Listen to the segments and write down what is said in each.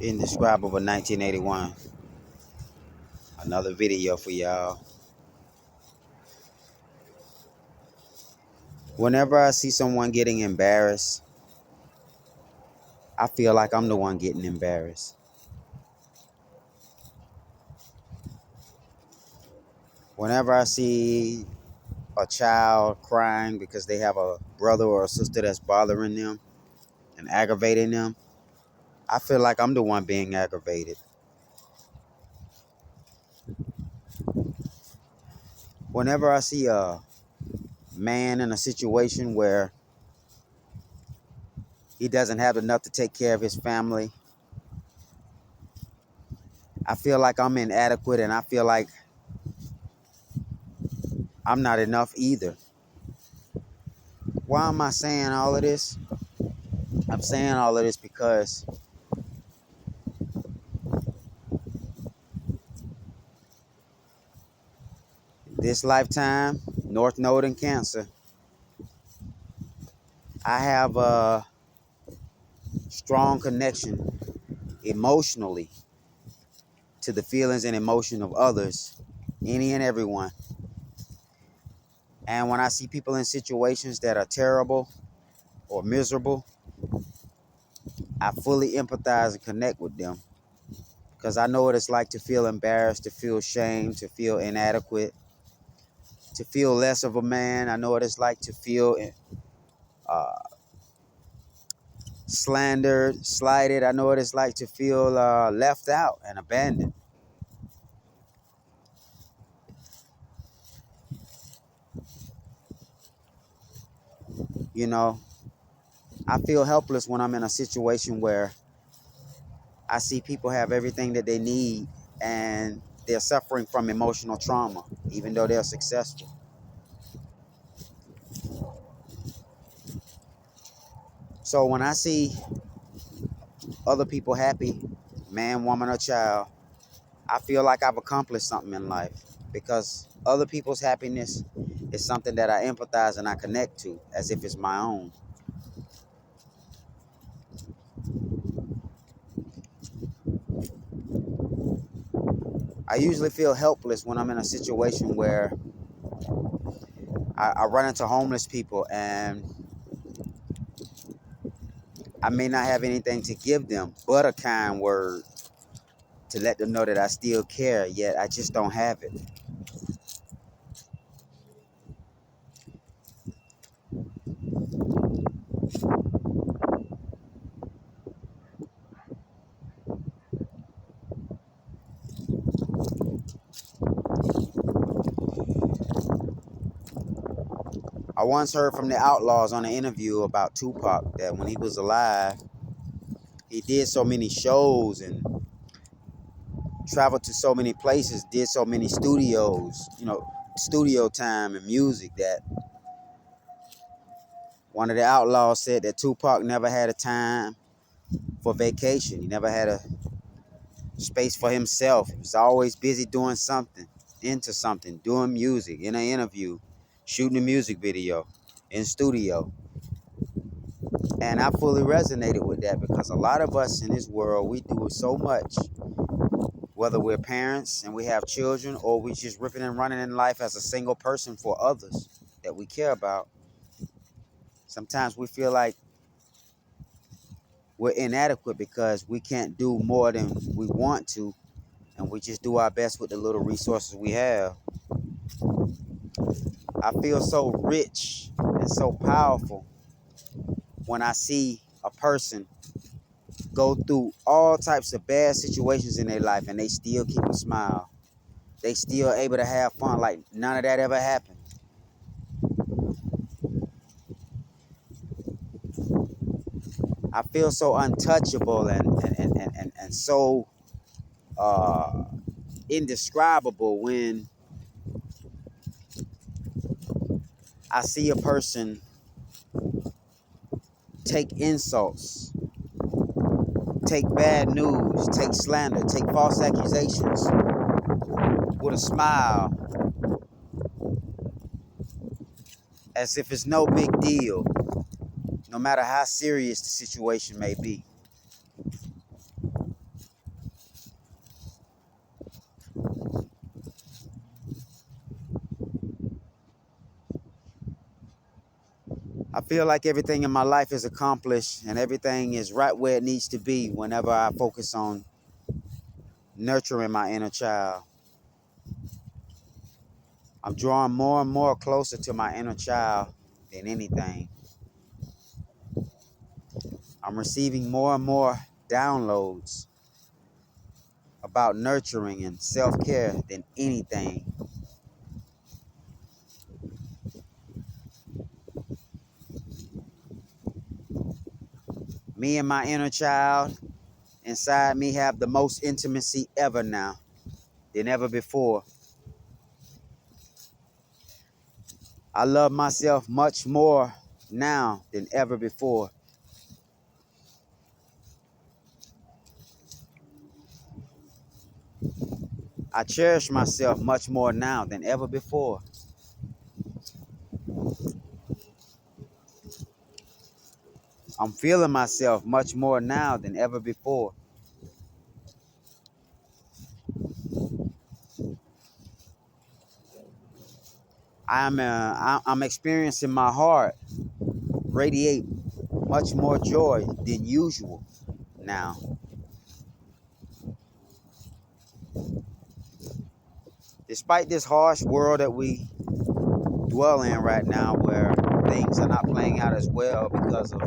Indescribable 1981. Another video for y'all. Whenever I see someone getting embarrassed, I feel like I'm the one getting embarrassed. Whenever I see a child crying because they have a brother or a sister that's bothering them and aggravating them, I feel like I'm the one being aggravated. Whenever I see a man in a situation where he doesn't have enough to take care of his family, I feel like I'm inadequate and I feel like I'm not enough either. Why am I saying all of this? I'm saying all of this because this lifetime, North Node and Cancer, I have a strong connection emotionally to the feelings and emotion of others, any and everyone. And when I see people in situations that are terrible or miserable, I fully empathize and connect with them because I know what it's like to feel embarrassed, to feel shame, to feel inadequate, to feel less of a man. I know what it's like to feel uh, slandered, slighted. I know what it's like to feel left out and abandoned. You know, I feel helpless when I'm in a situation where I see people have everything that they need and they're suffering from emotional trauma, even though they're successful. So when I see other people happy, man, woman, or child, I feel like I've accomplished something in life because other people's happiness is something that I empathize and I connect to as if it's my own. I usually feel helpless when I'm in a situation where I run into homeless people and I may not have anything to give them but a kind word to let them know that I still care, yet I just don't have it. I once heard from the Outlaws on an interview about Tupac that when he was alive, he did so many shows and traveled to so many places, did so many studios, studio time and music that one of the Outlaws said that Tupac never had a time for vacation. He never had a space for himself. He was always busy doing something, into something, doing music, in an interview, shooting a music video, in studio. And I fully resonated with that because a lot of us in this world, we do so much, whether we're parents and we have children or we just ripping and running in life as a single person for others that we care about. Sometimes we feel like we're inadequate because we can't do more than we want to, and we just do our best with the little resources we have. I feel so rich and so powerful when I see a person go through all types of bad situations in their life and they still keep a smile. They still able to have fun like none of that ever happened. I feel so untouchable and so indescribable when I see a person take insults, take bad news, take slander, take false accusations with a smile as if it's no big deal, no matter how serious the situation may be. feel like everything in my life is accomplished and everything is right where it needs to be whenever I focus on nurturing my inner child. I'm drawing more and more closer to my inner child than anything. I'm receiving more and more downloads about nurturing and self-care than anything. Me and my inner child inside me have the most intimacy ever now than ever before. I love myself much more now than ever before. I cherish myself much more now than ever before. I'm feeling myself much more now than ever before. I'm experiencing my heart radiate much more joy than usual now. Despite this harsh world that we dwell in right now, where things are not playing out as well because of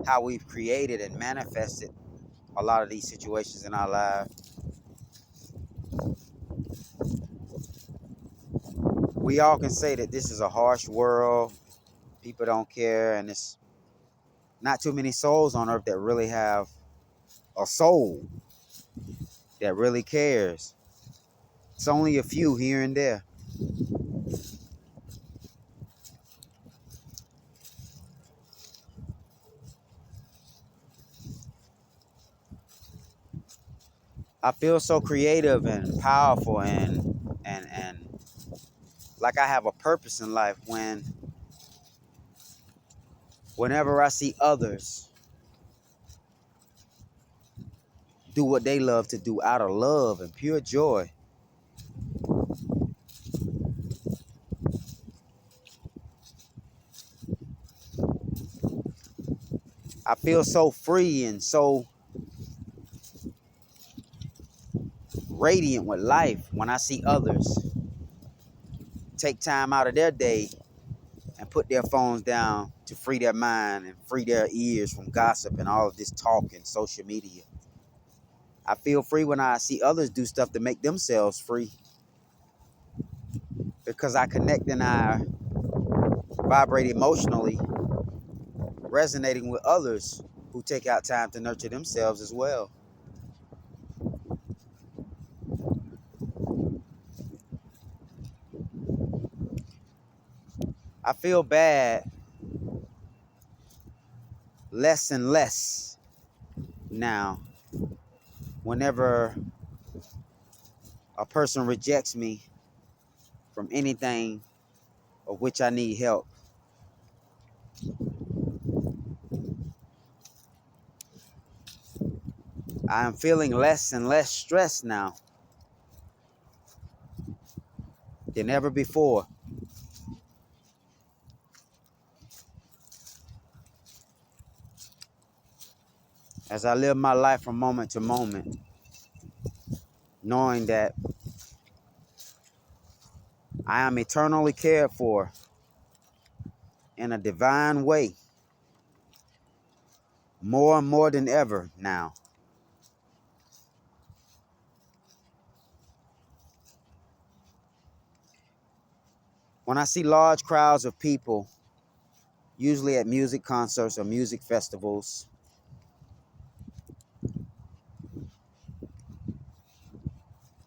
how we've created and manifested a lot of these situations in our lives, we all can say that this is a harsh world. People don't care, and it's not too many souls on earth that really have a soul that really cares. It's only a few here and there. I feel so creative and powerful and like I have a purpose in life whenever I see others do what they love to do out of love and pure joy. I feel so free and so radiant with life when I see others take time out of their day and put their phones down to free their mind and free their ears from gossip and all of this talk and social media. I feel free when I see others do stuff to make themselves free because I connect and I vibrate emotionally, resonating with others who take out time to nurture themselves as well. I feel bad less and less now whenever a person rejects me from anything of which I need help. I am feeling less and less stressed now than ever before. As I live my life from moment to moment, knowing that I am eternally cared for in a divine way, more and more than ever now. When I see large crowds of people, usually at music concerts or music festivals,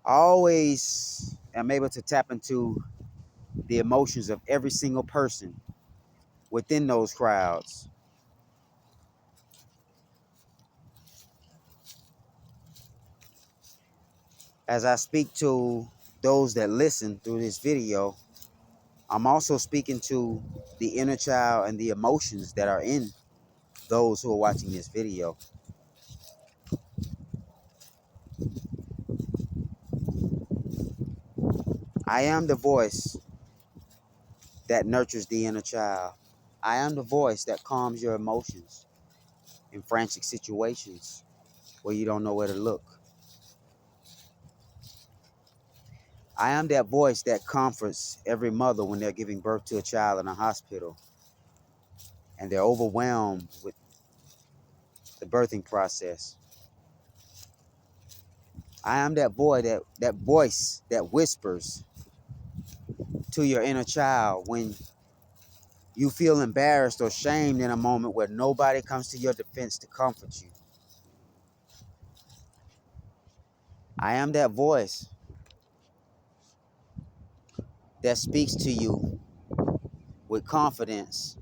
I always am able to tap into the emotions of every single person within those crowds. As I speak to those that listen through this video, I'm also speaking to the inner child and the emotions that are in those who are watching this video. I am the voice that nurtures the inner child. I am the voice that calms your emotions in frantic situations where you don't know where to look. I am that voice that comforts every mother when they're giving birth to a child in a hospital and they're overwhelmed with the birthing process. I am that voice that whispers to your inner child when you feel embarrassed or shamed in a moment where nobody comes to your defense to comfort you. I am that voice that speaks to you with confidence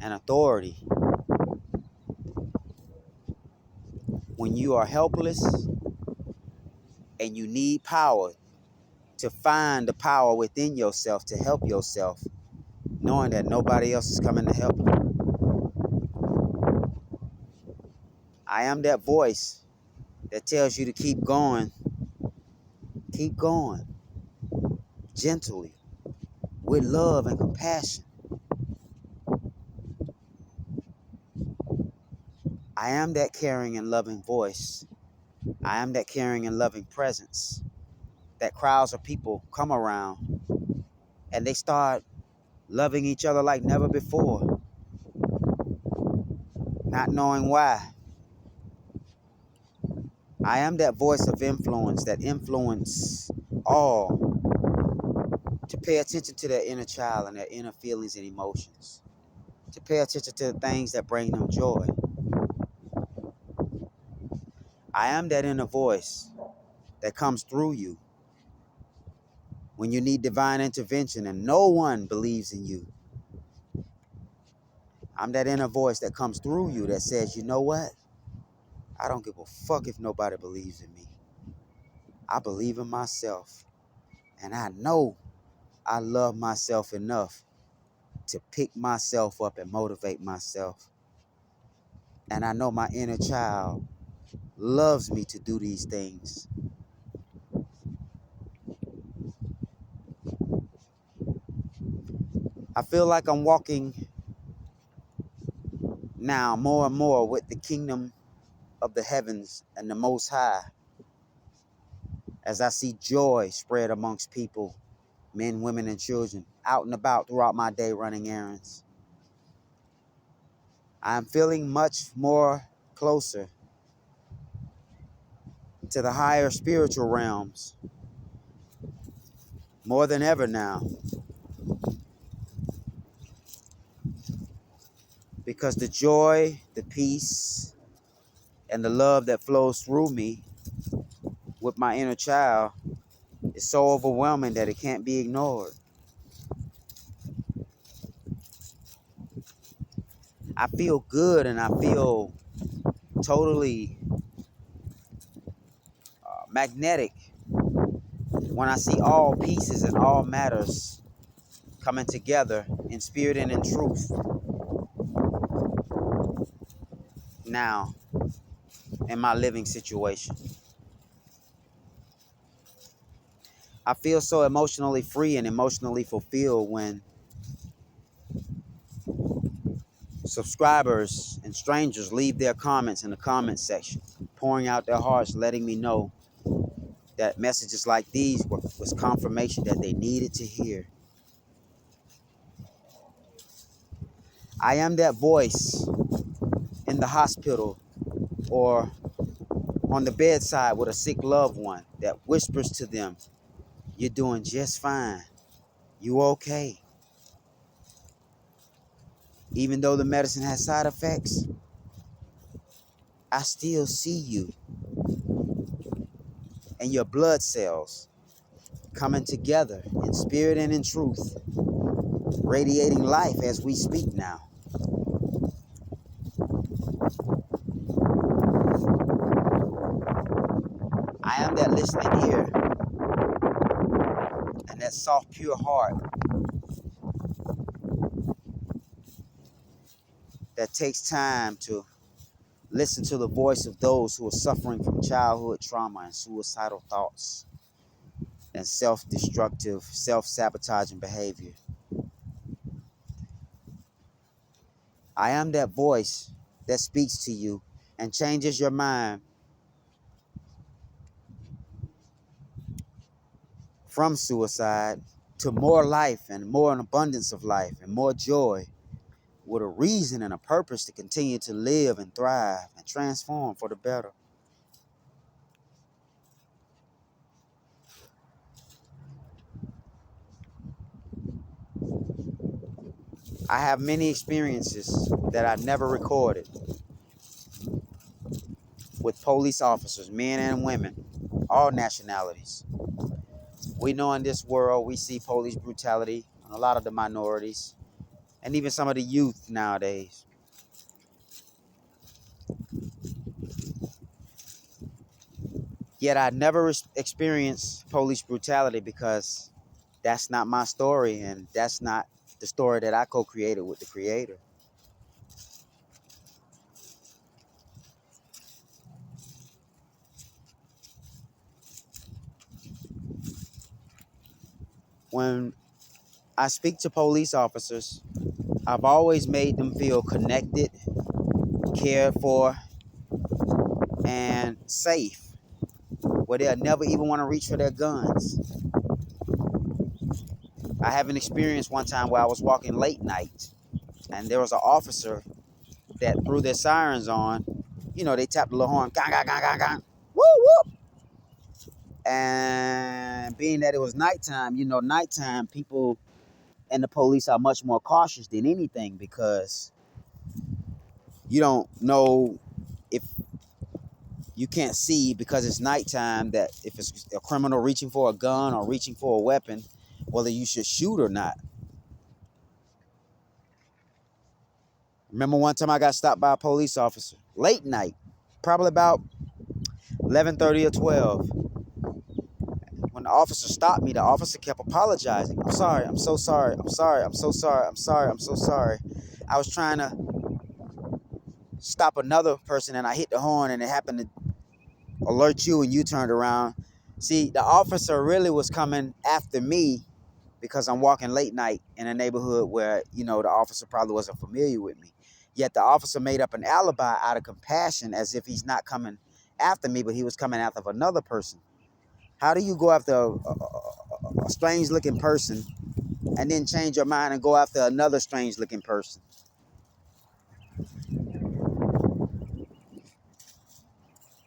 and authority when you are helpless and you need power to find the power within yourself to help yourself, knowing that nobody else is coming to help you. I am that voice that tells you to keep going, gently, with love and compassion. I am that caring and loving voice. I am that caring and loving presence that crowds of people come around and they start loving each other like never before, not knowing why. I am that voice of influence that influence all to pay attention to their inner child and their inner feelings and emotions, to pay attention to the things that bring them joy. I am that inner voice that comes through you when you need divine intervention and no one believes in you. I'm that inner voice that comes through you that says, you know what? I don't give a fuck if nobody believes in me. I believe in myself. And I know I love myself enough to pick myself up and motivate myself. And I know my inner child loves me to do these things. I feel like I'm walking now more and more with the kingdom of the heavens and the Most High as I see joy spread amongst people, men, women, and children, out and about throughout my day running errands. I'm feeling much more closer to the higher spiritual realms more than ever now, because the joy, the peace, and the love that flows through me with my inner child is so overwhelming that it can't be ignored. I feel good and I feel totally magnetic when I see all pieces and all matters coming together in spirit and in truth now in my living situation. I feel so emotionally free and emotionally fulfilled when subscribers and strangers leave their comments in the comment section, pouring out their hearts, letting me know that messages like these was confirmation that they needed to hear. I am that voice in the hospital or on the bedside with a sick loved one that whispers to them, you're doing just fine. You okay? Even though the medicine has side effects, I still see you and your blood cells coming together in spirit and in truth, radiating life as we speak now. I am that listening ear and that soft, pure heart that takes time to listen to the voice of those who are suffering from childhood trauma and suicidal thoughts and self-destructive, self-sabotaging behavior. I am that voice that speaks to you and changes your mind from suicide to more life and more an abundance of life and more joy, with a reason and a purpose to continue to live and thrive and transform for the better. I have many experiences that I've never recorded with police officers, men and women, all nationalities. We know in this world we see police brutality on a lot of the minorities and even some of the youth nowadays. Yet I never experienced police brutality because that's not my story, and that's not the story that I co-created with the creator. When I speak to police officers, I've always made them feel connected, cared for, and safe, where they'll never even want to reach for their guns. I have an experience one time where I was walking late night, and there was an officer that threw their sirens on. You know, they tapped the little horn, gang, gang, gang, gang, gang, woo, woo. And being that it was nighttime, you know, nighttime people and the police are much more cautious than anything because you don't know if you can't see because it's nighttime that if it's a criminal reaching for a gun or reaching for a weapon, whether you should shoot or not. Remember one time I got stopped by a police officer, late night, probably about 11:30 or 12. When the officer stopped me, the officer kept apologizing. I'm sorry, I'm so sorry, I'm sorry, I'm so sorry, I'm sorry, I'm so sorry. I was trying to stop another person and I hit the horn and it happened to alert you and you turned around. See, the officer really was coming after me because I'm walking late night in a neighborhood where, you know, the officer probably wasn't familiar with me. Yet the officer made up an alibi out of compassion as if he's not coming after me, but he was coming after another person. How do you go after a strange looking person and then change your mind and go after another strange looking person?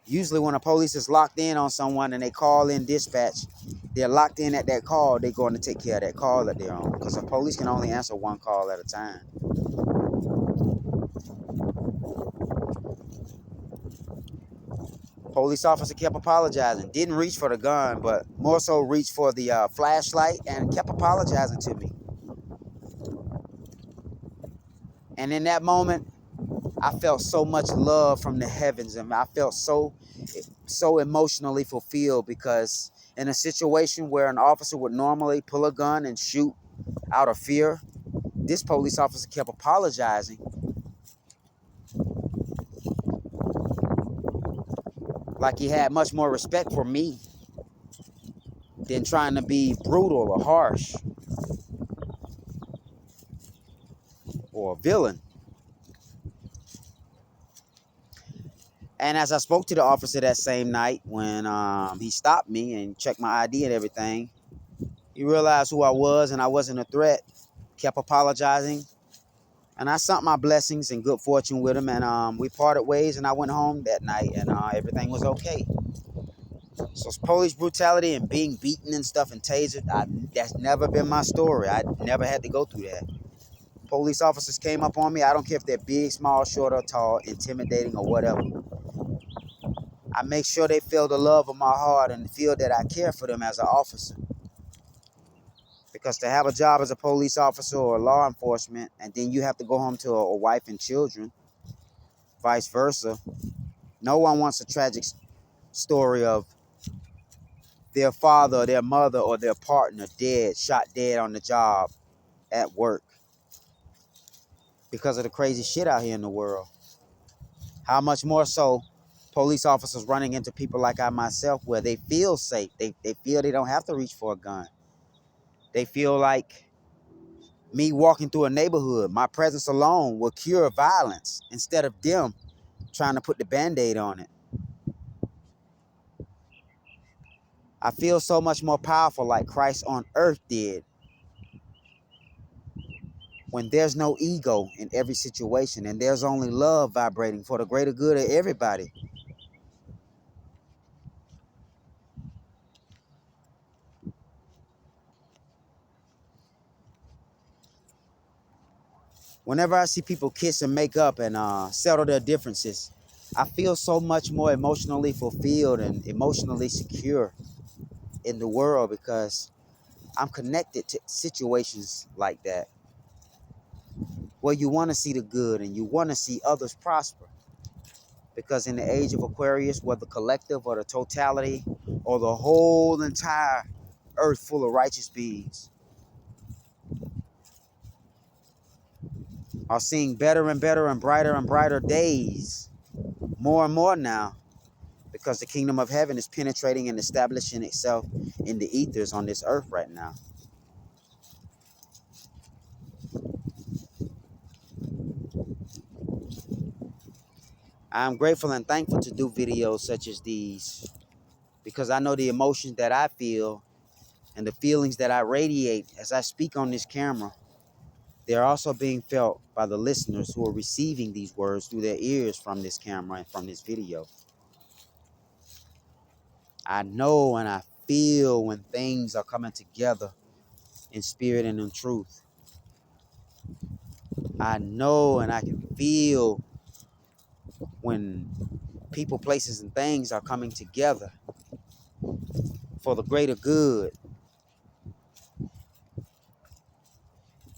Usually when a police is locked in on someone and they call in dispatch, they're locked in at that call, they're going to take care of that call that they're on. Because the police can only answer one call at a time. Police officer kept apologizing. Didn't reach for the gun, but more so reached for the flashlight and kept apologizing to me. And in that moment, I felt so much love from the heavens, and I felt so emotionally fulfilled because in a situation where an officer would normally pull a gun and shoot out of fear, this police officer kept apologizing. Like he had much more respect for me than trying to be brutal or harsh or a villain. And as I spoke to the officer that same night when he stopped me and checked my ID and everything, he realized who I was and I wasn't a threat, kept apologizing. And I sent my blessings and good fortune with him, and we parted ways, and I went home that night, and everything was okay. So police brutality and being beaten and stuff and tasered, that's never been my story. I never had to go through that. Police officers came up on me. I don't care if they're big, small, short, or tall, intimidating, or whatever. I make sure they feel the love of my heart and feel that I care for them as an officer. Because to have a job as a police officer or law enforcement, and then you have to go home to a wife and children, vice versa, no one wants a tragic story of their father, their mother, or their partner dead, shot dead on the job at work because of the crazy shit out here in the world. How much more so police officers running into people like I myself where they feel safe. They feel they don't have to reach for a gun. They feel like Me walking through a neighborhood, my presence alone will cure violence instead of them trying to put the Band-Aid on it. I feel so much more powerful like Christ on earth did when there's no ego in every situation and there's only love vibrating for the greater good of everybody. Whenever I see people kiss and make up and settle their differences, I feel so much more emotionally fulfilled and emotionally secure in the world because I'm connected to situations like that where you want to see the good and you want to see others prosper. Because in the age of Aquarius, whether collective or the totality or the whole entire earth full of righteous beings are seeing better and brighter days, more and more now, because the kingdom of heaven is penetrating and establishing itself in the ethers on this earth right now. I'm grateful and thankful to do videos such as these because I know the emotions that I feel and the feelings that I radiate as I speak on this camera, they're also being felt by the listeners who are receiving these words through their ears from this camera and from this video. I know and I feel when things are coming together in spirit and in truth. I know and I can feel when people, places, and things are coming together for the greater good.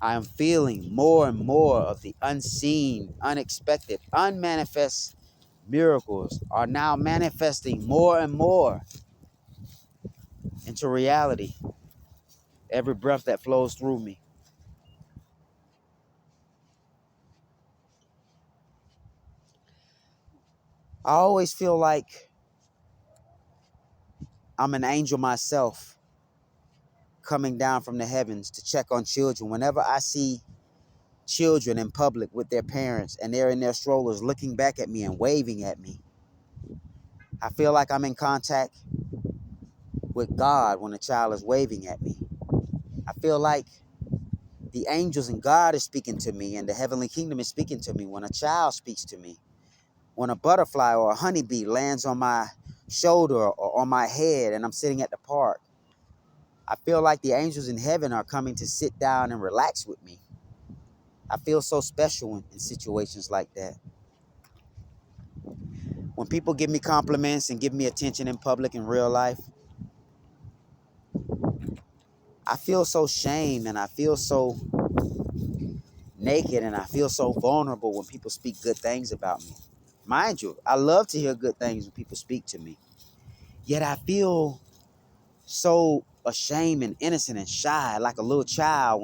I am feeling more and more of the unseen, unexpected, unmanifest miracles are now manifesting more and more into reality. Every breath that flows through me. I always feel like I'm an angel myself coming down from the heavens to check on children. Whenever I see children in public with their parents and they're in their strollers looking back at me and waving at me, I feel like I'm in contact with God when a child is waving at me. I feel like the angels and God is speaking to me and the heavenly kingdom is speaking to me when a child speaks to me. When a butterfly or a honeybee lands on my shoulder or on my head and I'm sitting at the park, I feel like the angels in heaven are coming to sit down and relax with me. I feel so special in situations like that. When people give me compliments and give me attention in public in real life, I feel so shamed and I feel so naked and I feel so vulnerable when people speak good things about me. Mind you, I love to hear good things when people speak to me. Yet I feel so ashamed and innocent and shy, like a little child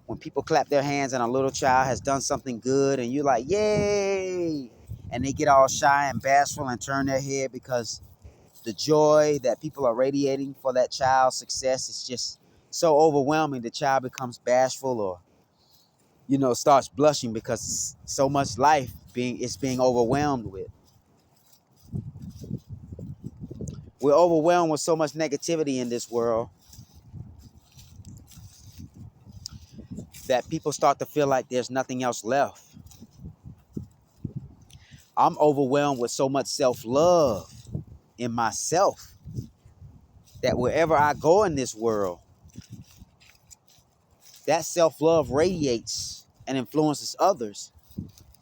when people clap their hands and a little child has done something good and you're like, yay! And they get all shy and bashful and turn their head because the joy that people are radiating for that child's success is just so overwhelming. The child becomes bashful or, starts blushing because so much life it's being overwhelmed with. We're overwhelmed with so much negativity in this world that people start to feel like there's nothing else left. I'm overwhelmed with so much self-love in myself that wherever I go in this world, that self-love radiates and influences others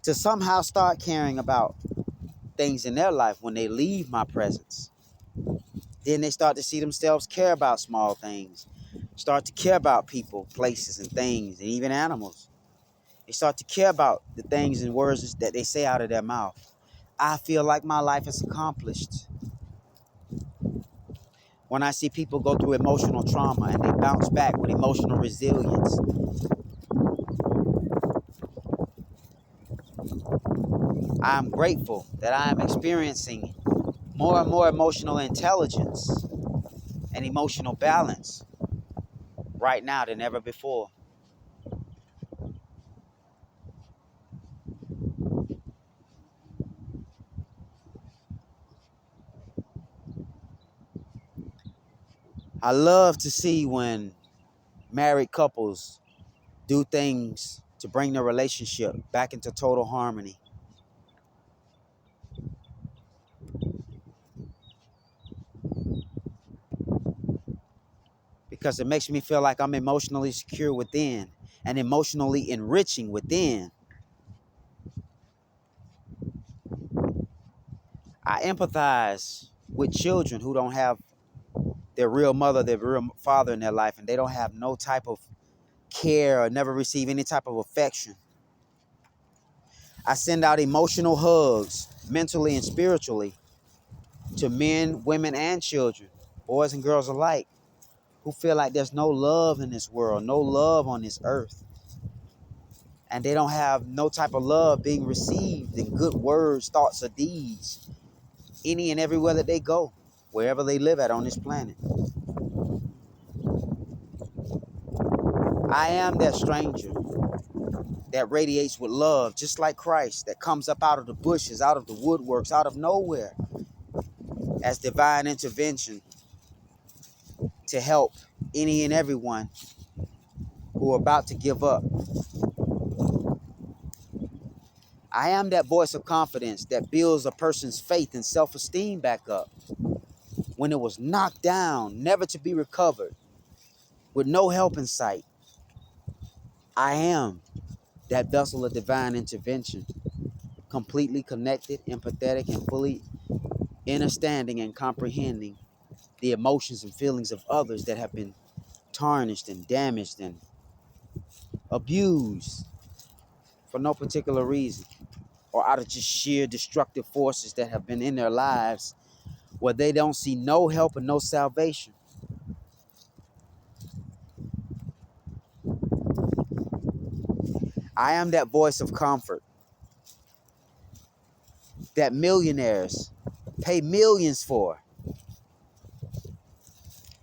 to somehow start caring about things in their life when they leave my presence. Then they start to see themselves care about small things, start to care about people, places, and things, and even animals. They start to care about the things and words that they say out of their mouth. I feel like my life is accomplished. When I see people go through emotional trauma and they bounce back with emotional resilience, I'm grateful that I am experiencing more and more emotional intelligence and emotional balance. right now than ever before. I love to see when married couples do things to bring their relationship back into total harmony. Because it makes me feel like I'm emotionally secure within and emotionally enriching within. I empathize with children who don't have their real mother, their real father in their life, and they don't have no type of care or never receive any type of affection. I send out emotional hugs, mentally and spiritually, to men, women, and children, boys and girls alike, who feel like there's no love in this world, no love on this earth. And they don't have no type of love being received in good words, thoughts, or deeds, any and everywhere that they go, wherever they live at on this planet. I am that stranger that radiates with love, just like Christ, that comes up out of the bushes, out of the woodworks, out of nowhere, as divine intervention to help any and everyone who are about to give up. I am that voice of confidence that builds a person's faith and self-esteem back up when it was knocked down, never to be recovered, with no help in sight. I am that vessel of divine intervention, completely connected, empathetic, and fully understanding and comprehending the emotions and feelings of others that have been tarnished and damaged and abused for no particular reason, or out of just sheer destructive forces that have been in their lives where they don't see no help and no salvation. I am that voice of comfort that millionaires pay millions for,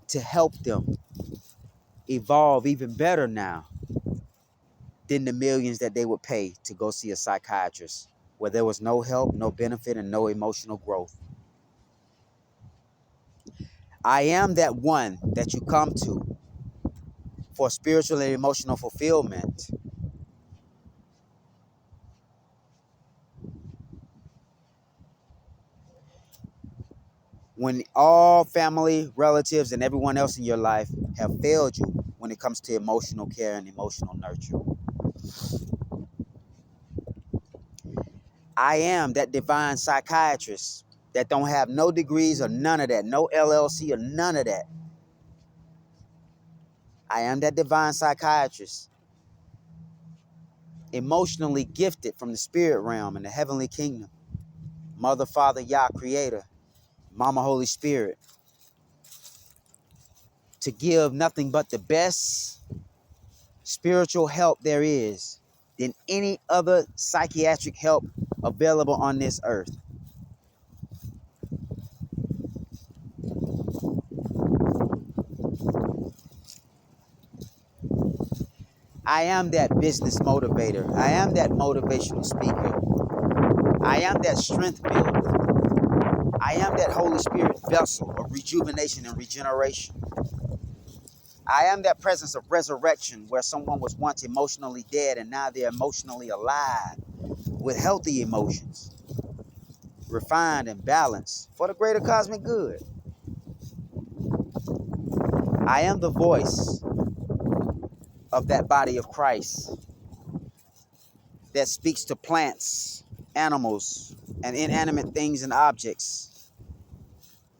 to help them evolve even better now than the millions that they would pay to go see a psychiatrist, where there was no help, no benefit, and no emotional growth. I am that one that you come to for spiritual and emotional fulfillment. When all family, relatives, and everyone else in your life have failed you when it comes to emotional care and emotional nurture. I am that divine psychiatrist that don't have no degrees or none of that, no LLC or none of that. I am that divine psychiatrist, emotionally gifted from the spirit realm and the heavenly kingdom. Mother, Father, Yah, Creator, Mama, Holy Spirit, to give nothing but the best spiritual help there is than any other psychiatric help available on this earth. I am that business motivator. I am that motivational speaker. I am that strength builder. I am that Holy Spirit vessel of rejuvenation and regeneration. I am that presence of resurrection where someone was once emotionally dead and now they're emotionally alive with healthy emotions, refined and balanced for the greater cosmic good. I am the voice of that body of Christ that speaks to plants, animals, and inanimate things and objects.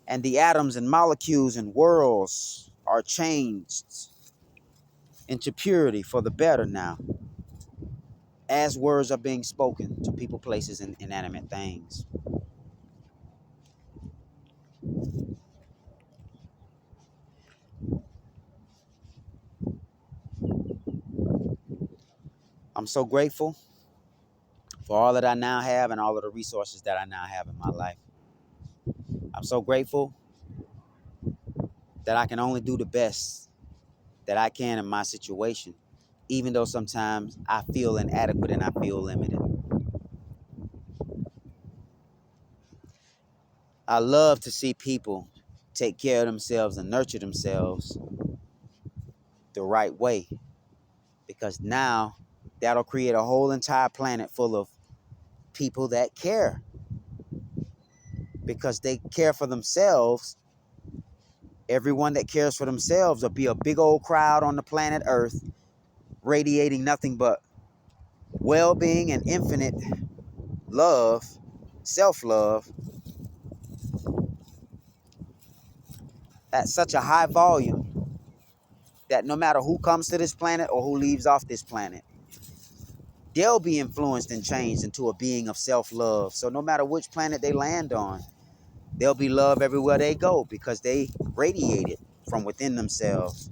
And the atoms and molecules and worlds are changed into purity for the better now, as words are being spoken to people, places, and inanimate things. I'm so grateful for all that I now have and all of the resources that I now have in my life. I'm so grateful that I can only do the best that I can in my situation, even though sometimes I feel inadequate and I feel limited. I love to see people take care of themselves and nurture themselves the right way, because now that'll create a whole entire planet full of people that care. Because they care for themselves, everyone that cares for themselves will be a big old crowd on the planet Earth, radiating nothing but well-being and infinite love, self-love, at such a high volume that no matter who comes to this planet or who leaves off this planet, they'll be influenced and changed into a being of self-love. So no matter which planet they land on, there'll be love everywhere they go because they radiate it from within themselves.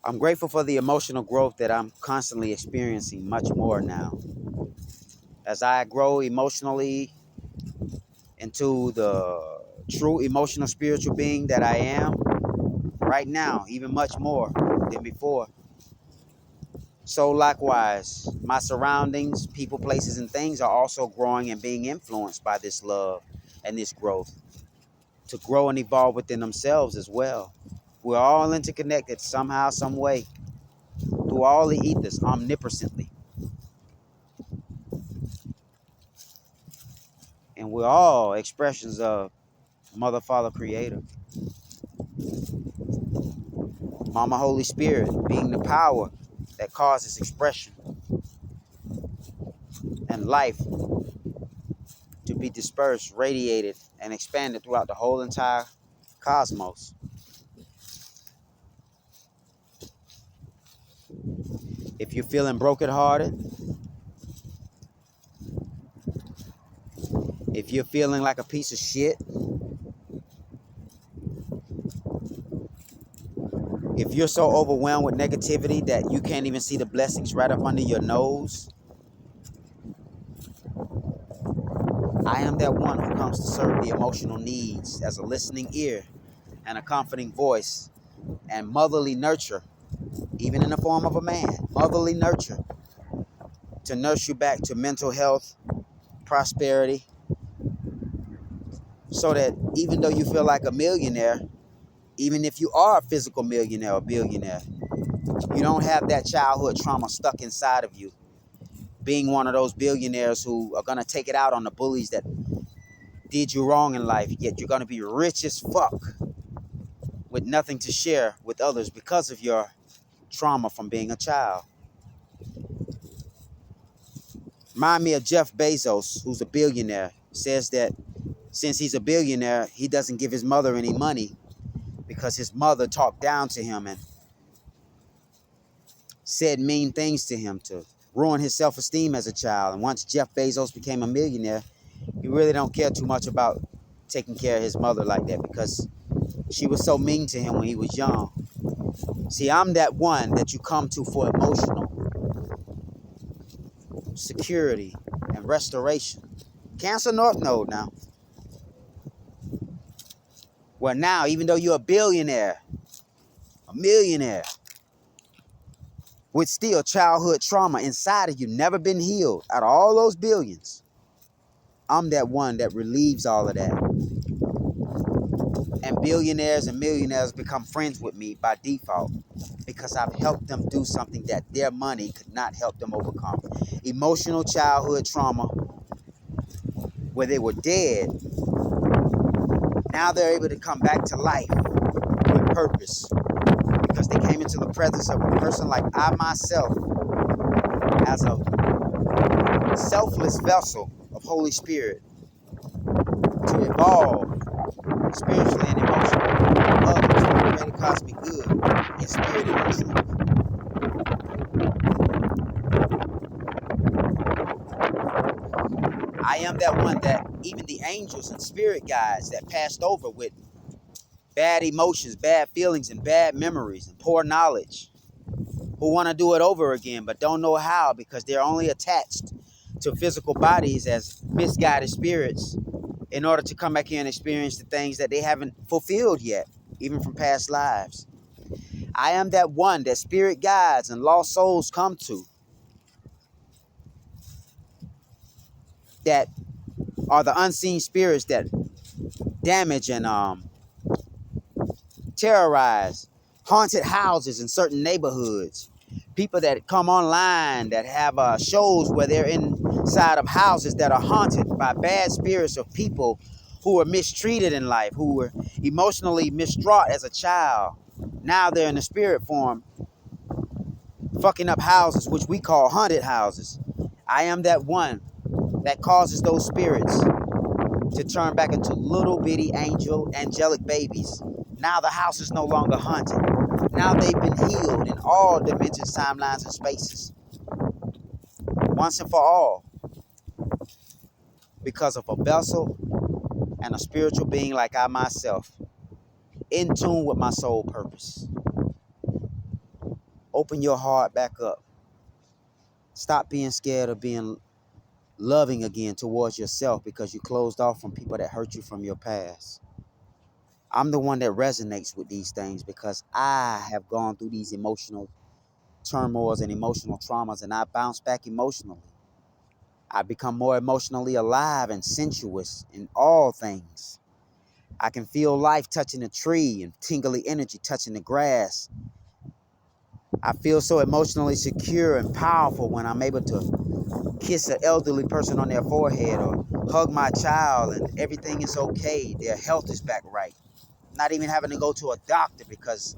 I'm grateful for the emotional growth that I'm constantly experiencing much more now. As I grow emotionally into the true emotional spiritual being that I am right now, even much more than before. So likewise, my surroundings, people, places, and things are also growing and being influenced by this love and this growth to grow and evolve within themselves as well. We're all interconnected somehow, some way, through all the ethers, omnipresently. And we're all expressions of Mother, Father, Creator. Mama, Holy Spirit, being the power that causes expression and life to be dispersed, radiated, and expanded throughout the whole entire cosmos. If you're feeling brokenhearted, if you're feeling like a piece of shit, if you're so overwhelmed with negativity that you can't even see the blessings right up under your nose, I am that one who comes to serve the emotional needs as a listening ear and a comforting voice and motherly nurture, even in the form of a man, motherly nurture to nurse you back to mental health, prosperity, so that even though you feel like a millionaire, even if you are a physical millionaire or billionaire, you don't have that childhood trauma stuck inside of you, being one of those billionaires who are going to take it out on the bullies that did you wrong in life, yet you're going to be rich as fuck with nothing to share with others because of your trauma from being a child. Remind me of Jeff Bezos, who's a billionaire, says that since he's a billionaire, he doesn't give his mother any money because his mother talked down to him and said mean things to him to ruin his self-esteem as a child. And once Jeff Bezos became a millionaire, he really don't care too much about taking care of his mother like that because she was so mean to him when he was young. See, I'm that one that you come to for emotional security and restoration. Cancer North Node now. Well, now, even though you're a billionaire, a millionaire, with still childhood trauma inside of you, never been healed out of all those billions, I'm that one that relieves all of that. And billionaires and millionaires become friends with me by default because I've helped them do something that their money could not help them overcome. Emotional childhood trauma where they were dead. Now they're able to come back to life with purpose because they came into the presence of a person like I myself as a selfless vessel of Holy Spirit to evolve spiritually and emotionally others for the greater cosmic good in spirit and in truth. I am that one that even the angels and spirit guides that passed over with bad emotions, bad feelings, and bad memories and poor knowledge who want to do it over again but don't know how because they're only attached to physical bodies as misguided spirits in order to come back here and experience the things that they haven't fulfilled yet, even from past lives. I am that one that spirit guides and lost souls come to, that are the unseen spirits that damage and terrorize haunted houses in certain neighborhoods. People that come online that have shows where they're inside of houses that are haunted by bad spirits of people who were mistreated in life, who were emotionally distraught as a child. Now they're in the spirit form, fucking up houses, which we call haunted houses. I am that one that causes those spirits to turn back into little bitty angelic babies. Now the house is no longer haunted. Now they've been healed in all dimensions, timelines, and spaces. Once and for all. Because of a vessel and a spiritual being like I myself. In tune with my soul purpose. Open your heart back up. Stop being scared of being loving again towards yourself because you closed off from people that hurt you from your past. I'm the one that resonates with these things because I have gone through these emotional turmoils and emotional traumas, and I bounce back emotionally. I become more emotionally alive and sensuous in all things. I can feel life touching a tree and tingly energy touching the grass. I feel so emotionally secure and powerful when I'm able to kiss an elderly person on their forehead or hug my child and everything is okay. Their health is back right. Not even having to go to a doctor because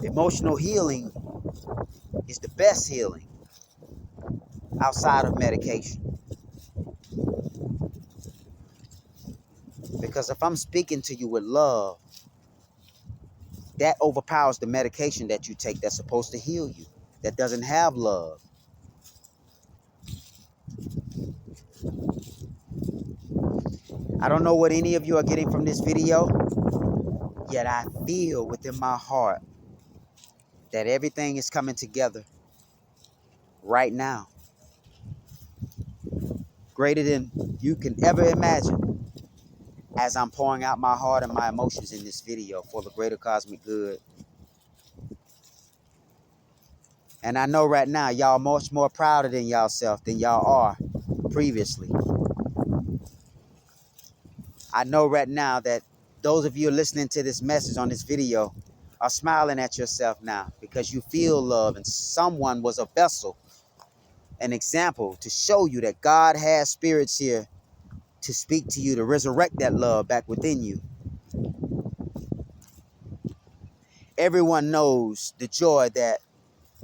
emotional healing is the best healing outside of medication. Because if I'm speaking to you with love, that overpowers the medication that you take that's supposed to heal you, that doesn't have love. I don't know what any of you are getting from this video, yet I feel within my heart that everything is coming together right now. Greater than you can ever imagine as I'm pouring out my heart and my emotions in this video for the greater cosmic good. And I know right now y'all much more prouder than y'all than y'all are previously. I know right now that those of you listening to this message on this video are smiling at yourself now because you feel love and someone was a vessel, an example to show you that God has spirits here to speak to you, to resurrect that love back within you. Everyone knows the joy that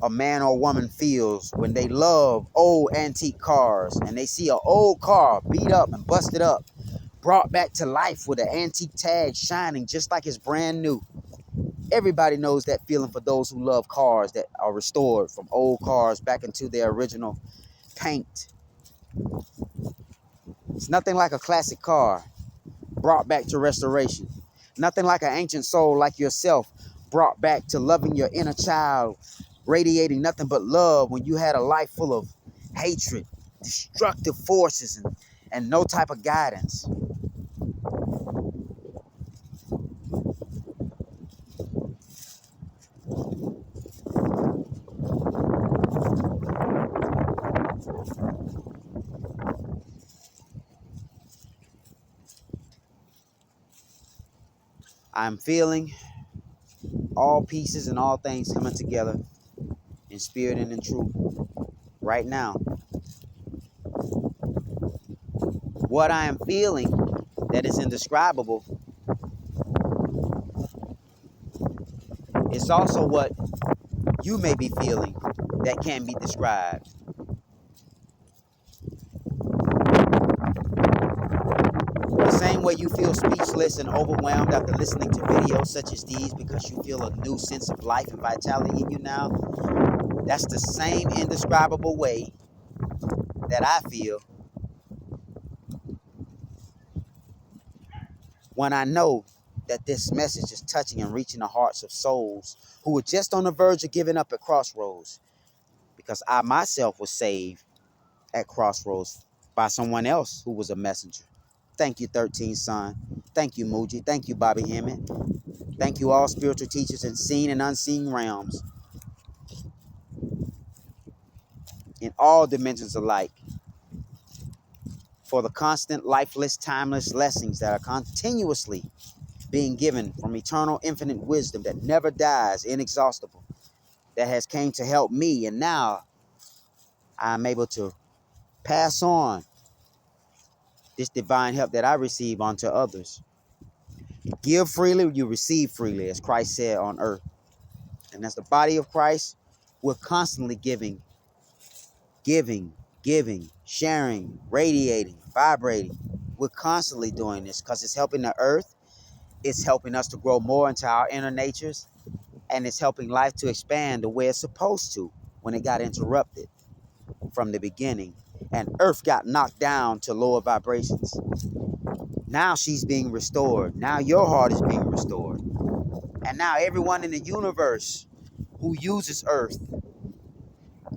a man or woman feels when they love old antique cars and they see an old car beat up and busted up, brought back to life with an antique tag shining just like it's brand new. Everybody knows that feeling for those who love cars that are restored from old cars back into their original paint. It's nothing like a classic car brought back to restoration. Nothing like an ancient soul like yourself brought back to loving your inner child, radiating nothing but love when you had a life full of hatred, destructive forces, and no type of guidance. I'm feeling all pieces and all things coming together in spirit and in truth right now. What I am feeling that is indescribable is also what you may be feeling that can't be described. The same way you feel speechless and overwhelmed after listening to videos such as these because you feel a new sense of life and vitality in you now, that's the same indescribable way that I feel when I know that this message is touching and reaching the hearts of souls who were just on the verge of giving up at crossroads, because I myself was saved at crossroads by someone else who was a messenger. Thank you, 13 Son. Thank you, Muji. Thank you, Bobby Hemmett. Thank you, all spiritual teachers in seen and unseen realms, in all dimensions alike, for the constant, lifeless, timeless lessons that are continuously being given from eternal, infinite wisdom that never dies, inexhaustible, that has came to help me. And now I'm able to pass on this divine help that I receive onto others. Give freely, you receive freely, as Christ said on earth. And as the body of Christ, we're constantly giving, sharing, radiating, vibrating. We're constantly doing this because it's helping the earth. It's helping us to grow more into our inner natures. And it's helping life to expand the way it's supposed to when it got interrupted from the beginning. And earth got knocked down to lower vibrations. Now she's being restored. Now your heart is being restored. And now everyone in the universe who uses earth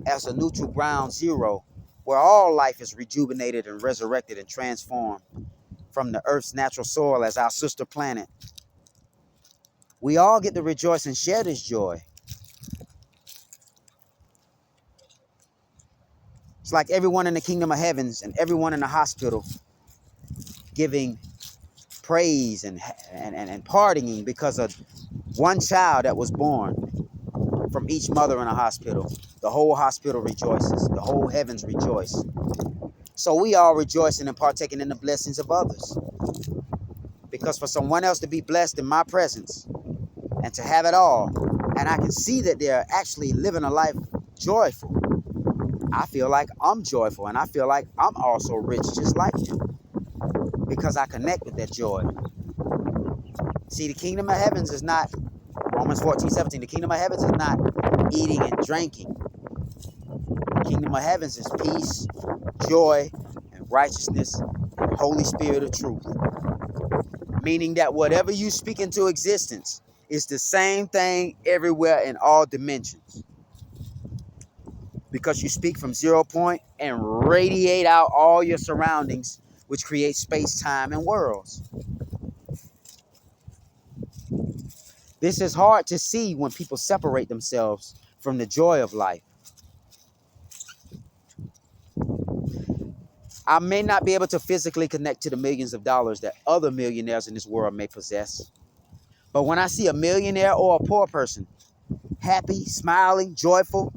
as a neutral ground zero, where all life is rejuvenated and resurrected and transformed from the earth's natural soil as our sister planet, we all get to rejoice and share this joy. It's like everyone in the kingdom of heavens and everyone in the hospital giving praise and partying because of one child that was born from each mother in a hospital. The whole hospital rejoices. The whole heavens rejoice. So we all rejoicing and partaking in the blessings of others. Because for someone else to be blessed in my presence and to have it all, and I can see that they're actually living a life joyful, I feel like I'm joyful, and I feel like I'm also rich just like them because I connect with that joy. See, the kingdom of heavens is not, Romans 14:17, the kingdom of heavens is not eating and drinking. The kingdom of heavens is peace, joy, and righteousness, and Holy Spirit of truth. Meaning that whatever you speak into existence is the same thing everywhere in all dimensions. Because you speak from 0 point and radiate out all your surroundings, which creates space, time, and worlds. This is hard to see when people separate themselves from the joy of life. I may not be able to physically connect to the millions of dollars that other millionaires in this world may possess. But when I see a millionaire or a poor person happy, smiling, joyful,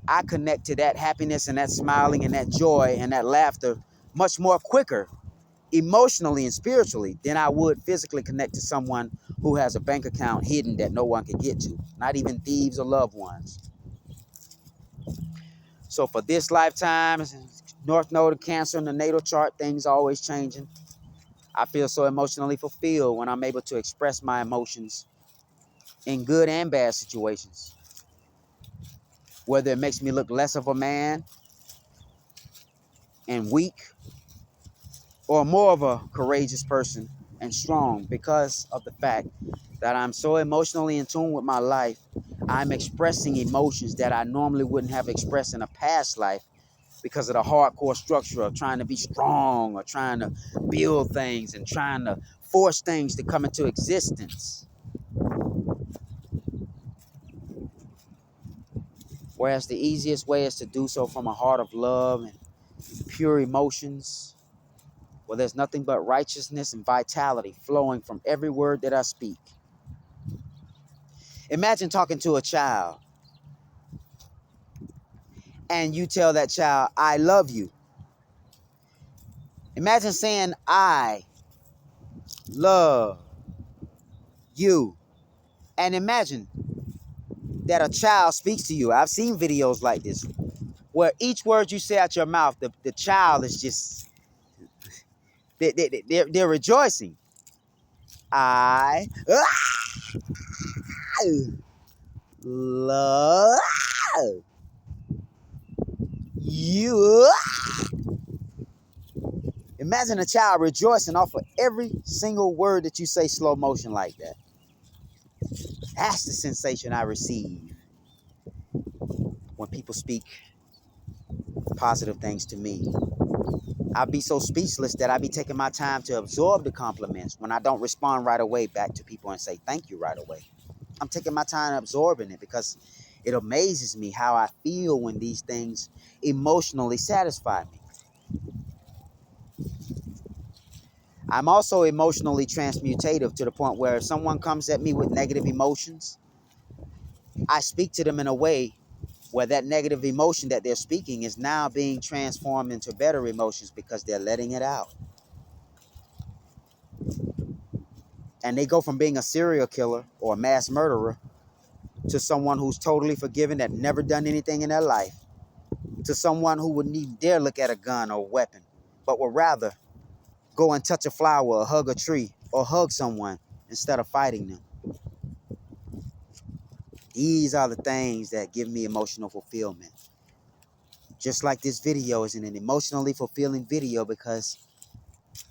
I connect to that happiness and that smiling and that joy and that laughter much more quicker, emotionally and spiritually, than I would physically connect to someone who has a bank account hidden that no one can get to, not even thieves or loved ones. So for this lifetime, North Node of Cancer in the natal chart, things are always changing. I feel so emotionally fulfilled when I'm able to express my emotions in good and bad situations. Whether it makes me look less of a man and weak, or more of a courageous person and strong, because of the fact that I'm so emotionally in tune with my life. I'm expressing emotions that I normally wouldn't have expressed in a past life because of the hardcore structure of trying to be strong or trying to build things and trying to force things to come into existence. Whereas the easiest way is to do so from a heart of love and pure emotions, where there's nothing but righteousness and vitality flowing from every word that I speak. Imagine talking to a child and you tell that child, I love you. Imagine saying, I love you. And imagine that a child speaks to you. I've seen videos like this where each word you say out your mouth, the child is just, they're rejoicing. I love you. Imagine a child rejoicing off of every single word that you say slow motion like that. That's the sensation I receive when people speak positive things to me. I'll be so speechless that I be taking my time to absorb the compliments when I don't respond right away back to people and say thank you right away. I'm taking my time absorbing it because it amazes me how I feel when these things emotionally satisfy me. I'm also emotionally transmutative to the point where if someone comes at me with negative emotions, I speak to them in a way where that negative emotion that they're speaking is now being transformed into better emotions because they're letting it out. And they go from being a serial killer or a mass murderer to someone who's totally forgiven, that never done anything in their life, to someone who wouldn't even dare look at a gun or a weapon, but would rather go and touch a flower or hug a tree or hug someone instead of fighting them. These are the things that give me emotional fulfillment. Just like this video is an emotionally fulfilling video because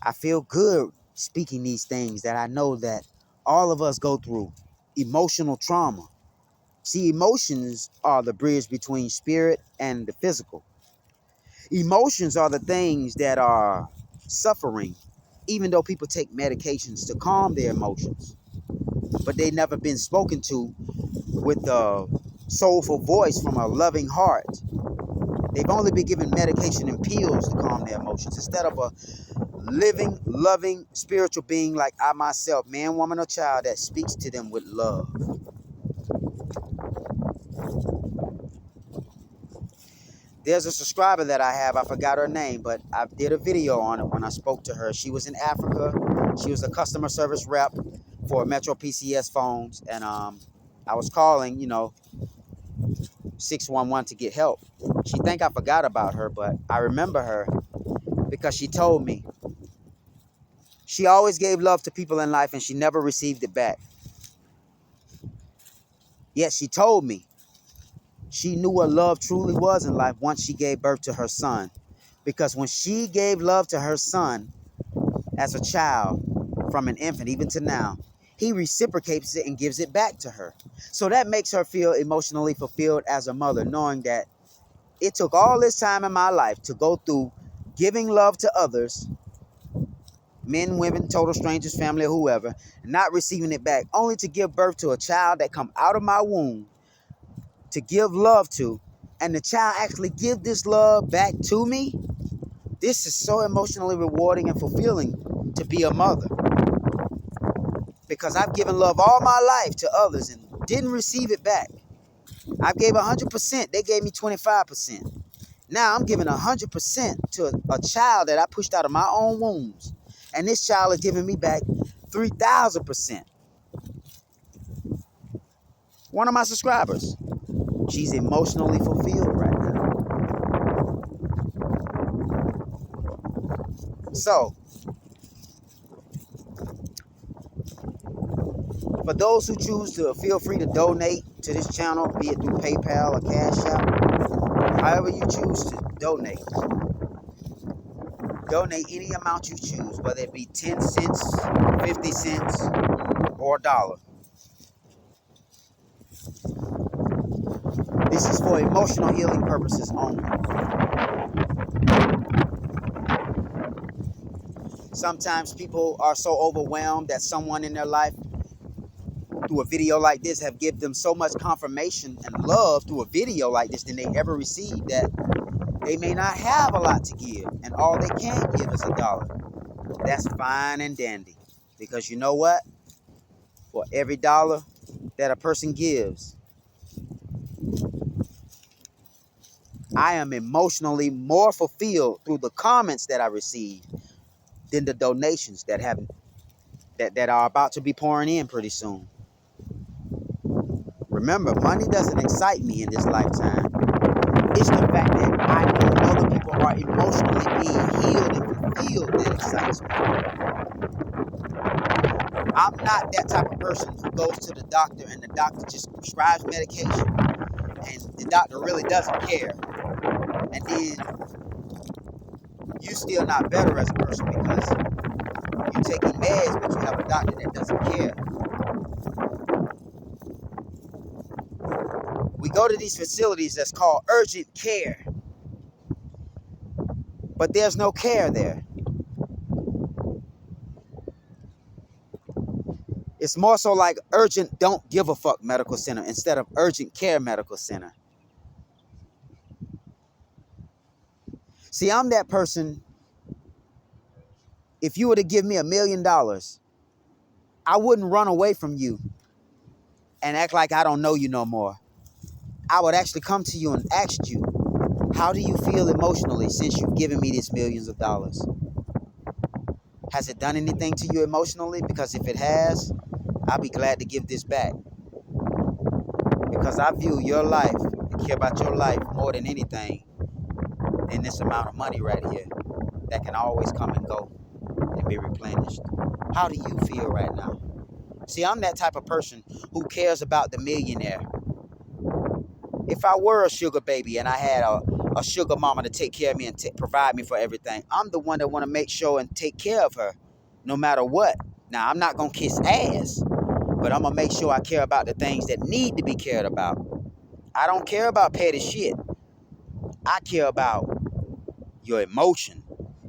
I feel good speaking these things that I know that all of us go through. Emotional trauma. See, emotions are the bridge between spirit and the physical. Emotions are the things that are suffering, even though people take medications to calm their emotions, but they've never been spoken to with a soulful voice from a loving heart. They've only been given medication and pills to calm their emotions instead of a living, loving, spiritual being like I myself, man, woman, or child, that speaks to them with love. There's a subscriber that I have, I forgot her name, but I did a video on it when I spoke to her. She was in Africa. She was a customer service rep for Metro PCS phones. And I was calling, 611 to get help. She think I forgot about her, but I remember her because she told me she always gave love to people in life and she never received it back. Yet she told me she knew what love truly was in life once she gave birth to her son. Because when she gave love to her son as a child, from an infant even to now, he reciprocates it and gives it back to her. So that makes her feel emotionally fulfilled as a mother, knowing that it took all this time in my life to go through giving love to others, men, women, total strangers, family, or whoever, and not receiving it back, only to give birth to a child that come out of my womb to give love to, and the child actually give this love back to me. This is so emotionally rewarding and fulfilling to be a mother, because I've given love all my life to others and didn't receive it back. I gave 100%. They gave me 25%. Now I'm giving 100% to a child that I pushed out of my own wombs. And this child is giving me back 3,000%. One of my subscribers. She's emotionally fulfilled right now. So, for those who choose to, feel free to donate to this channel, be it through PayPal or Cash App, however you choose to donate. Donate any amount you choose, whether it be 10 cents, 50 cents, or a dollar. This is for emotional healing purposes only. Sometimes people are so overwhelmed that someone in their life, through a video like this, have given them so much confirmation and love through a video like this than they ever received, that they may not have a lot to give, and all they can give is a dollar. That's fine and dandy, because you know what? For every dollar that a person gives, I am emotionally more fulfilled through the comments that I receive than the donations that are about to be pouring in pretty soon. Remember, money doesn't excite me in this lifetime. It's the fact that I know other people are emotionally being healed and fulfilled that excites me. I'm not that type of person who goes to the doctor and the doctor just prescribes medication and the doctor really doesn't care. And then you still not better as a person because you're taking meds, but you have a doctor that doesn't care. We go to these facilities that's called urgent care, but there's no care there. It's more so like urgent don't give a fuck medical center instead of urgent care medical center. See, I'm that person. If you were to give me $1 million, I wouldn't run away from you and act like I don't know you no more. I would actually come to you and ask you, how do you feel emotionally since you've given me this millions of dollars? Has it done anything to you emotionally? Because if it has, I'll be glad to give this back. Because I view your life and care about your life more than anything than this amount of money right here that can always come and go and be replenished. How do you feel right now? See, I'm that type of person who cares about the millionaire. If I were a sugar baby and I had a sugar mama to take care of me and provide me for everything, I'm the one that want to make sure and take care of her no matter what. Now, I'm not going to kiss ass, but I'm going to make sure I care about the things that need to be cared about. I don't care about petty shit. I care about your emotion,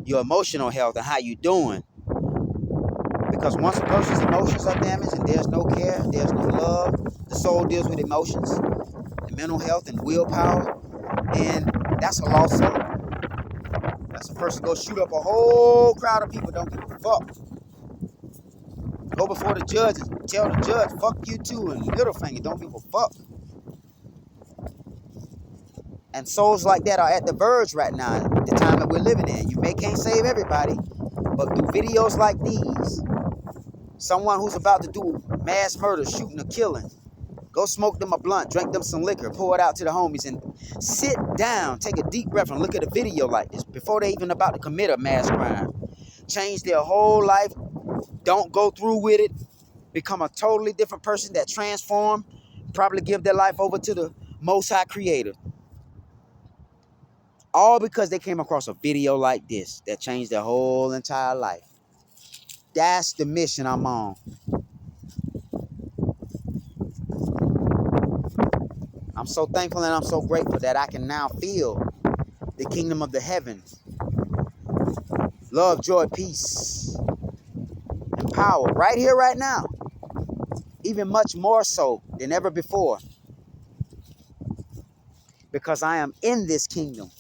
your emotional health, and how you doing. Because once a person's emotions are damaged and there's no care, there's no love, the soul deals with emotions and mental health and willpower, and that's a lost soul. That's a person go shoot up a whole crowd of people, don't give a fuck. Go before the judge and tell the judge, fuck you too, and middle finger, don't give a fuck. And souls like that are at the verge right now, the time that we're living in. You can't save everybody, but through videos like these, someone who's about to do mass murder, shooting or killing, go smoke them a blunt, drink them some liquor, pour it out to the homies, and sit down, take a deep breath, and look at a video like this before they even about to commit a mass crime. Change their whole life, don't go through with it, become a totally different person that transform, probably give their life over to the Most High Creator. All because they came across a video like this that changed their whole entire life. That's the mission I'm on. I'm so thankful and I'm so grateful that I can now feel the kingdom of the heavens. Love, joy, peace, and power right here, right now. Even much more so than ever before. Because I am in this kingdom.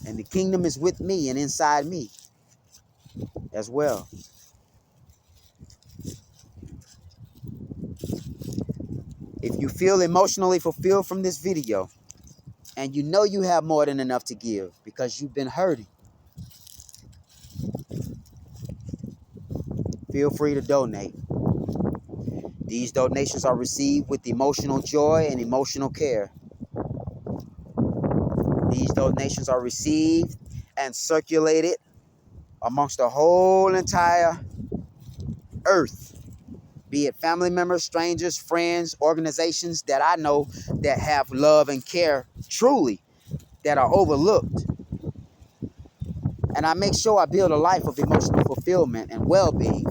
And the kingdom is with me and inside me as well. If you feel emotionally fulfilled from this video, and you know you have more than enough to give because you've been hurting, feel free to donate. These donations are received with emotional joy and emotional care. These donations are received and circulated amongst the whole entire earth, be it family members, strangers, friends, organizations that I know that have love and care truly, that are overlooked. And I make sure I build a life of emotional fulfillment and well-being,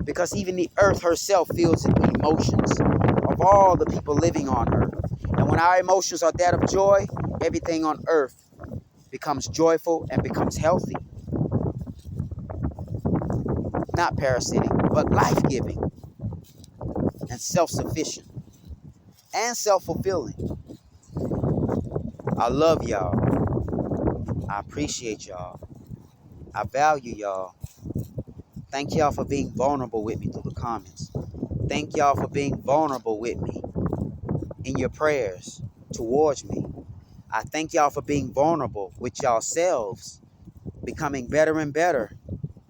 because even the earth herself feels the emotions of all the people living on earth. And when our emotions are that of joy, everything on earth becomes joyful and becomes healthy. Not parasitic, but life-giving and self-sufficient and self-fulfilling. I love y'all. I appreciate y'all. I value y'all. Thank y'all for being vulnerable with me through the comments. Thank y'all for being vulnerable with me in your prayers towards me. I thank y'all for being vulnerable with yourselves, becoming better and better.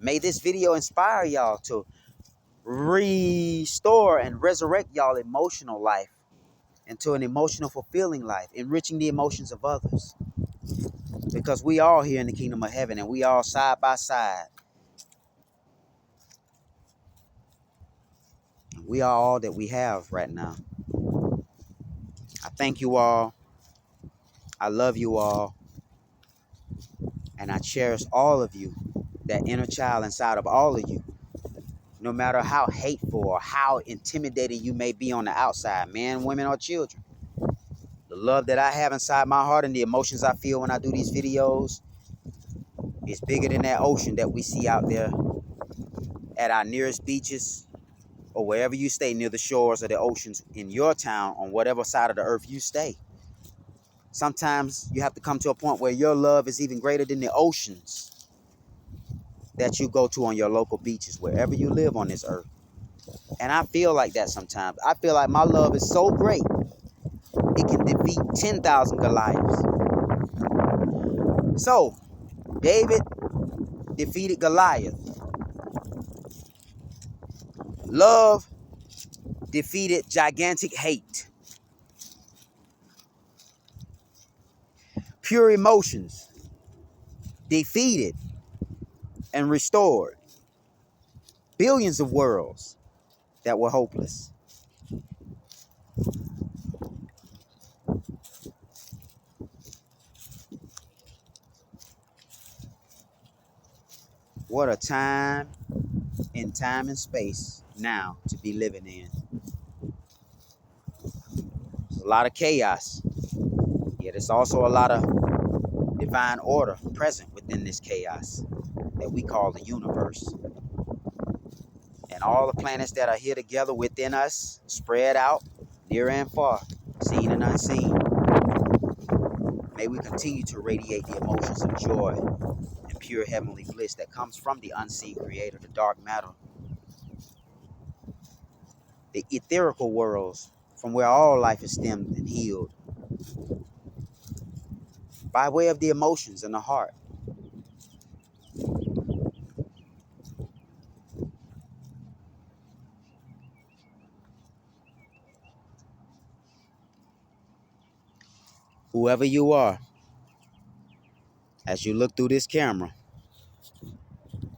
May this video inspire y'all to restore and resurrect y'all emotional life into an emotional fulfilling life, enriching the emotions of others. Because we all here in the kingdom of heaven, and we all side by side. We are all that we have right now. I thank you all. I love you all. And I cherish all of you, that inner child inside of all of you. No matter how hateful or how intimidating you may be on the outside, men, women, or children. The love that I have inside my heart and the emotions I feel when I do these videos is bigger than that ocean that we see out there at our nearest beaches or wherever you stay near the shores of the oceans in your town on whatever side of the earth you stay. Sometimes you have to come to a point where your love is even greater than the oceans that you go to on your local beaches, wherever you live on this earth. And I feel like that sometimes. I feel like my love is so great, it can defeat 10,000 Goliaths. So, David defeated Goliath. Love defeated gigantic hate. Pure emotions defeated and restored billions of worlds that were hopeless. What a time in time and space now to be living in. There's a lot of chaos, yet it's also a lot of divine order present within this chaos that we call the universe. And all the planets that are here together within us, spread out, near and far, seen and unseen. May we continue to radiate the emotions of joy and pure heavenly bliss that comes from the unseen creator, the dark matter, the etherical worlds from where all life is stemmed and healed by way of the emotions and the heart. Whoever you are, as you look through this camera,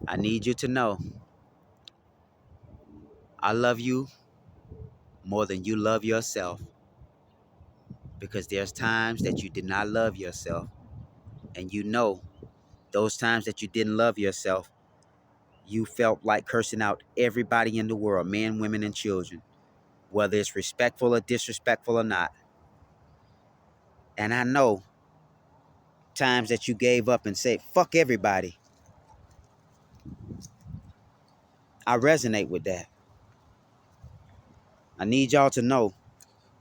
I need you to know I love you more than you love yourself, because there's times that you did not love yourself, and you know those times that you didn't love yourself, you felt like cursing out everybody in the world, men, women, and children, whether it's respectful or disrespectful or not. And I know times that you gave up and said, fuck everybody. I resonate with that. I need y'all to know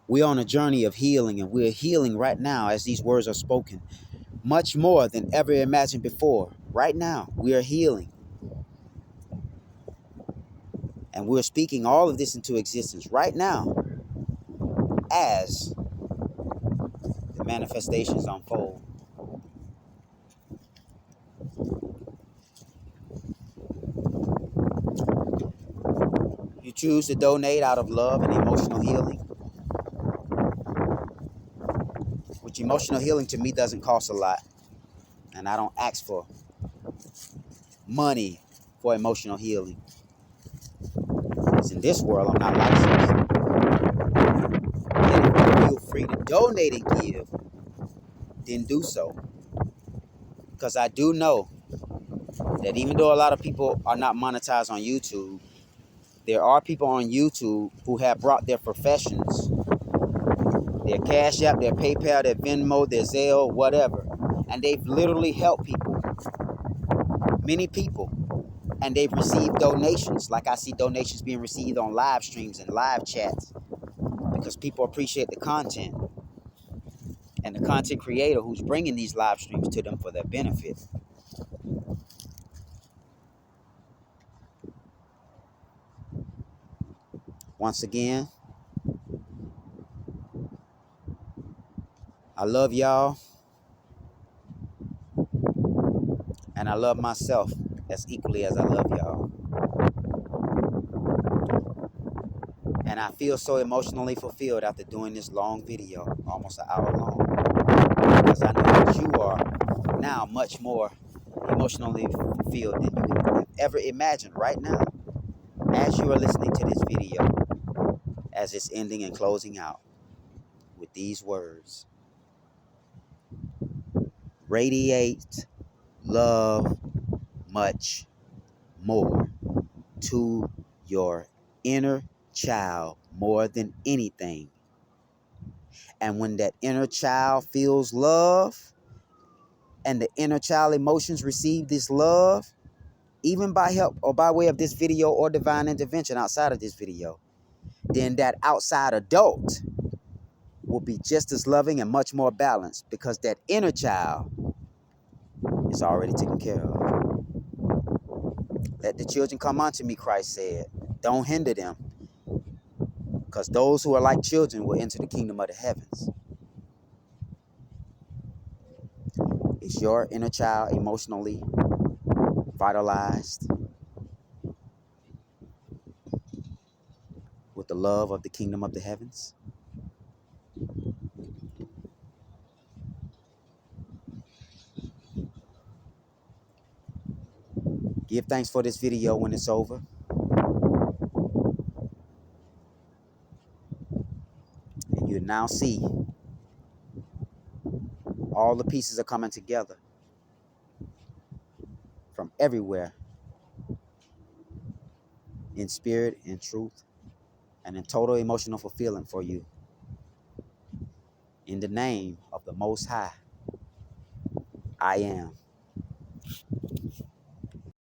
we're on a journey of healing, and we're healing right now as these words are spoken. Much more than ever imagined before. Right now, we are healing. And we're speaking all of this into existence right now as the manifestations unfold. You choose to donate out of love and emotional healing, which emotional healing to me doesn't cost a lot. And I don't ask for money for emotional healing. Because in this world, I'm not licensed. And if you feel free to donate and give, then do so. Because I do know that even though a lot of people are not monetized on YouTube, there are people on YouTube who have brought their professions, their Cash App, their PayPal, their Venmo, their Zelle, whatever, and they've literally helped people, many people, and they've received donations. Like I see donations being received on live streams and live chats because people appreciate the content and the content creator who's bringing these live streams to them for their benefit. Once again, I love y'all, and I love myself as equally as I love y'all. And I feel so emotionally fulfilled after doing this long video, almost an hour long, because I know that you are now much more emotionally fulfilled than you could ever imagine right now as you are listening to this video, as it's ending and closing out with these words: radiate love much more to your inner child more than anything. And when that inner child feels love and the inner child emotions receive this love, even by help or by way of this video or divine intervention outside of this video, then that outside adult will be just as loving and much more balanced because that inner child is already taken care of. Let the children come unto me, Christ said. Don't hinder them, because those who are like children will enter the kingdom of the heavens. Is your inner child emotionally vitalized with the love of the kingdom of the heavens? Give thanks for this video when it's over. And you now see all the pieces are coming together from everywhere in spirit, in truth, and in total emotional fulfillment for you. In the name of the Most High, I am.